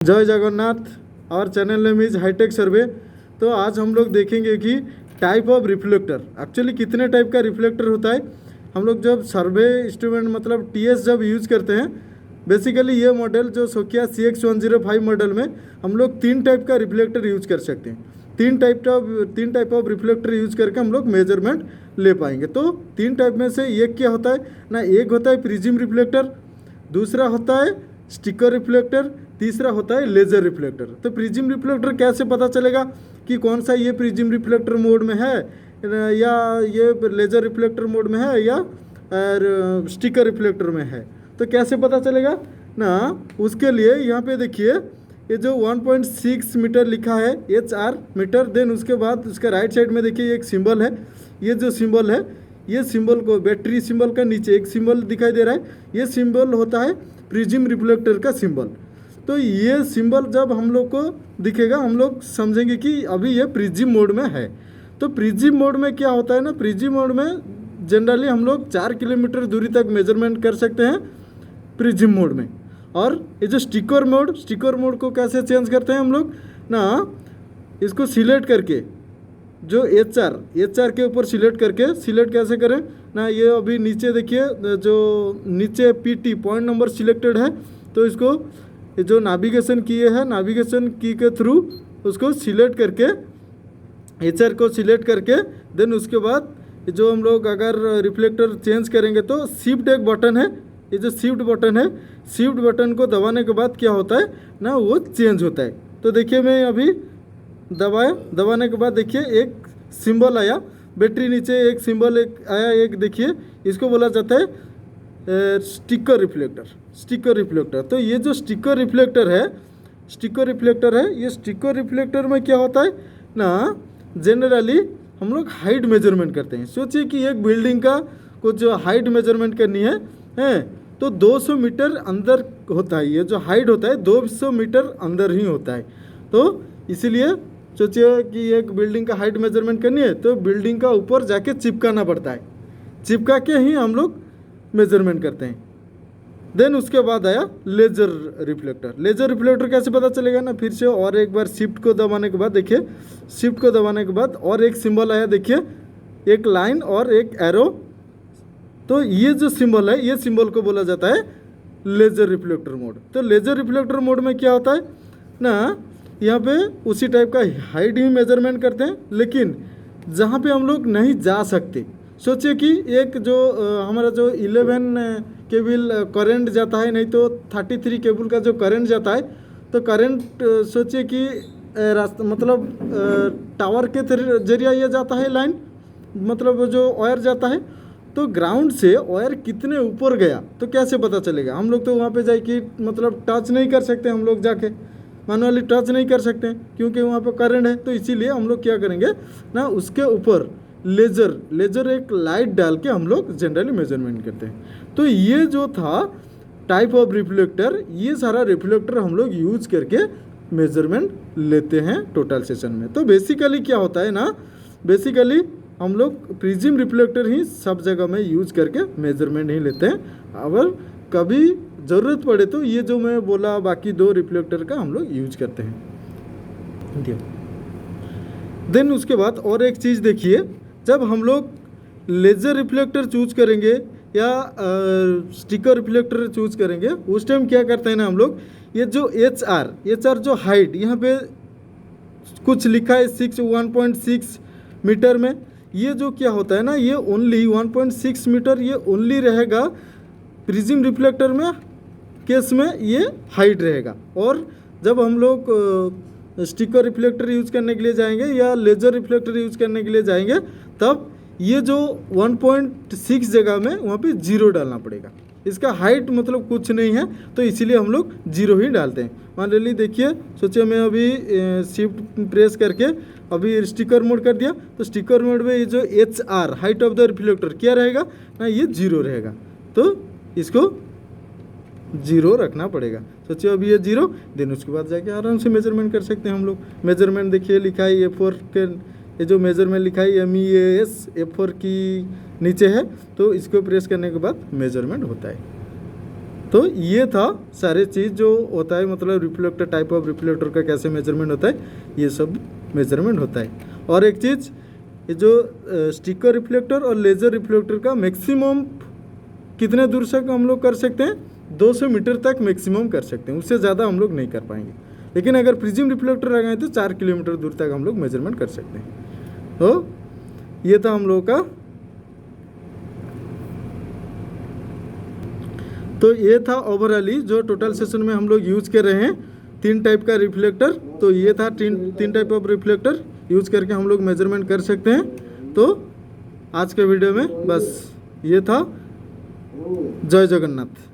जय जगन्नाथ। और channel name is hi tech सर्वे। तो आज हम लोग देखेंगे कि टाइप ऑफ रिफ्लेक्टर एक्चुअली कितने टाइप का रिफ्लेक्टर होता है। हम लोग जब सर्वे इंस्ट्रूमेंट मतलब टीएस जब यूज़ करते हैं, बेसिकली ये मॉडल जो सोकिया CX105 मॉडल में हम लोग 3 टाइप का रिफ्लेक्टर यूज कर सकते हैं। तीन टाइप ऑफ रिफ्लेक्टर यूज करके हम लोग मेजरमेंट ले पाएंगे। तो 3 टाइप में से एक क्या होता है ना, एक होता है प्रिज्म रिफ्लेक्टर, दूसरा होता है स्टिकर रिफ्लेक्टर, तीसरा होता है लेज़र रिफ्लेक्टर। तो प्रिज्म रिफ्लेक्टर कैसे पता चलेगा कि कौन सा ये प्रिज्म रिफ्लेक्टर मोड में है या ये लेज़र रिफ्लेक्टर मोड में है या स्टिकर रिफ्लेक्टर में है, तो कैसे पता चलेगा ना। उसके लिए यहाँ पे देखिए ये जो 1.6 मीटर लिखा है HR मीटर, देन उसके बाद उसका राइट साइड में देखिए एक सिंबल है। ये जो सिंबल है, ये सिंबल को बैटरी सिंबल का नीचे एक सिंबल दिखाई दे रहा है, ये सिंबल होता है प्रिज्म रिफ्लेक्टर का सिंबल। तो ये सिंबल जब हम लोग को दिखेगा हम लोग समझेंगे कि अभी ये प्रिज्म मोड में है। तो प्रिज्म मोड में क्या होता है ना, प्रिज्म मोड में जनरली हम लोग 4 किलोमीटर दूरी तक मेजरमेंट कर सकते हैं प्रिज्म मोड में। और ये जो स्टिकर मोड को कैसे चेंज करते हैं हम लोग ना, इसको सिलेक्ट करके जो HR के ऊपर सिलेक्ट कैसे करें ना, ये अभी नीचे देखिए जो नीचे PT पॉइंट नंबर सिलेक्टेड है, तो इसको जो नेविगेशन किए हैं नेविगेशन की के थ्रू उसको सिलेक्ट करके HR को सिलेक्ट करके देन उसके बाद जो हम लोग अगर रिफ्लेक्टर चेंज करेंगे तो शिफ्ट एक बटन है, ये जो शिफ्ट बटन है, शिफ्ट बटन को दबाने के बाद क्या होता है ना, वो चेंज होता है। तो देखिए मैं अभी दबाने के बाद देखिए एक सिंबल आया, बैटरी नीचे एक सिंबल आया, एक देखिए इसको बोला जाता है स्टिकर रिफ्लेक्टर। तो ये जो स्टिकर रिफ्लेक्टर है, ये स्टिकर रिफ्लेक्टर में क्या होता है ना, जनरली हम लोग हाइट मेजरमेंट करते हैं। सोचिए कि एक बिल्डिंग का कुछ जो हाइट मेजरमेंट करनी है तो 200 मीटर अंदर होता है, ये जो हाइट होता है 200 मीटर अंदर ही होता है। तो इसीलिए सोचिए कि एक बिल्डिंग का हाइट मेजरमेंट करनी है तो बिल्डिंग का ऊपर जाके चिपकाना पड़ता है, चिपका के ही हम लोग मेजरमेंट करते हैं। देन उसके बाद आया लेज़र रिफ्लेक्टर कैसे पता चलेगा ना, फिर से और एक बार शिफ्ट को दबाने के बाद देखिए, शिफ्ट को दबाने के बाद और एक सिंबल आया, देखिए एक लाइन और एक एरो। तो ये जो सिंबल है, ये सिंबल को बोला जाता है लेज़र रिफ्लेक्टर मोड। तो लेज़र रिफ्लेक्टर मोड में क्या होता है ना, यहाँ पे उसी टाइप का हाइट ही मेजरमेंट करते हैं, लेकिन जहाँ पे हम लोग नहीं जा सकते, सोचिए कि एक जो हमारा जो 11 केबल करंट जाता है, नहीं तो 33 केबल का जो करंट जाता है, तो करंट सोचिए कि रास्ता मतलब टावर के जरिए ये जाता है लाइन, मतलब जो वायर जाता है। तो ग्राउंड से वायर कितने ऊपर गया तो कैसे पता चलेगा, हम लोग तो वहाँ पे जाके मतलब टच नहीं कर सकते, हम लोग जाके मैनुअली टच नहीं कर सकते क्योंकि वहाँ पे करंट है। तो इसीलिए हम लोग क्या करेंगे ना, उसके ऊपर लेज़र एक लाइट डाल के हम लोग जनरली मेजरमेंट करते हैं। तो ये जो था टाइप ऑफ रिफ्लेक्टर, ये सारा रिफ्लेक्टर हम लोग यूज करके मेजरमेंट लेते हैं टोटल सेशन में। तो बेसिकली क्या होता है ना, बेसिकली हम लोग प्रिज्म रिफ्लेक्टर ही सब जगह में यूज करके मेजरमेंट ही लेते हैं। अगर कभी ज़रूरत पड़े तो ये जो मैं बोला बाकी 2 रिफ्लेक्टर का हम लोग यूज करते हैं। देन उसके बाद और एक चीज़ देखिए, जब हम लोग लेज़र रिफ्लेक्टर चूज करेंगे या स्टिकर रिफ्लेक्टर चूज करेंगे, उस टाइम क्या करते हैं ना हम लोग, ये जो HR जो हाइट यहाँ पे कुछ लिखा है 1.6 मीटर में, ये जो क्या होता है ना, ये ओनली 1.6 मीटर ये ओनली रहेगा प्रिज्म रिफ्लेक्टर में केस में, ये हाइट रहेगा। और जब हम लोग स्टिकर रिफ्लेक्टर यूज करने के लिए जाएंगे या लेज़र रिफ्लेक्टर यूज करने के लिए जाएंगे, तब ये जो 1.6 जगह में वहाँ पे 0 डालना पड़ेगा। इसका हाइट मतलब कुछ नहीं है, तो इसीलिए हम लोग 0 ही डालते हैं। मान लीजिए देखिए, सोचिए मैं अभी शिफ्ट प्रेस करके अभी स्टिकर मोड कर दिया, तो स्टिकर मोड में ये जो HR height of the reflector क्या रहेगा ना, ये 0 रहेगा, तो इसको 0 रखना पड़ेगा। सोचिए अभी ये 0, देन उसके बाद जाके आराम से मेजरमेंट कर सकते हैं हम लोग। मेजरमेंट देखिए लिखा है A4 के, ये जो मेजरमेंट लिखा है MEAS A4 की नीचे है, तो इसको प्रेस करने के बाद मेजरमेंट होता है। तो ये था सारे चीज़ जो होता है, मतलब रिफ्लेक्टर, टाइप ऑफ रिफ्लेक्टर का कैसे मेजरमेंट होता है, ये सब मेजरमेंट होता है। और एक चीज़, ये जो स्टिकर रिफ्लेक्टर और लेज़र रिफ्लेक्टर का मैक्सिमम कितने दूर तक हम लोग कर सकते हैं, 200 मीटर तक मैक्सिमम कर सकते हैं, उससे ज़्यादा हम लोग नहीं कर पाएंगे। लेकिन अगर प्रिज्म रिफ्लेक्टर लगाएं तो 4 किलोमीटर दूर तक हम लोग मेजरमेंट कर सकते हैं। तो ये था हम लोग का, तो ये था ओवरऑली जो टोटल सेशन में हम लोग यूज़ कर रहे हैं 3 टाइप का रिफ्लेक्टर। तो ये था 3 टाइप ऑफ रिफ्लेक्टर यूज़ करके हम लोग मेजरमेंट कर सकते हैं। तो आज के वीडियो में बस ये था। जय जगन्नाथ।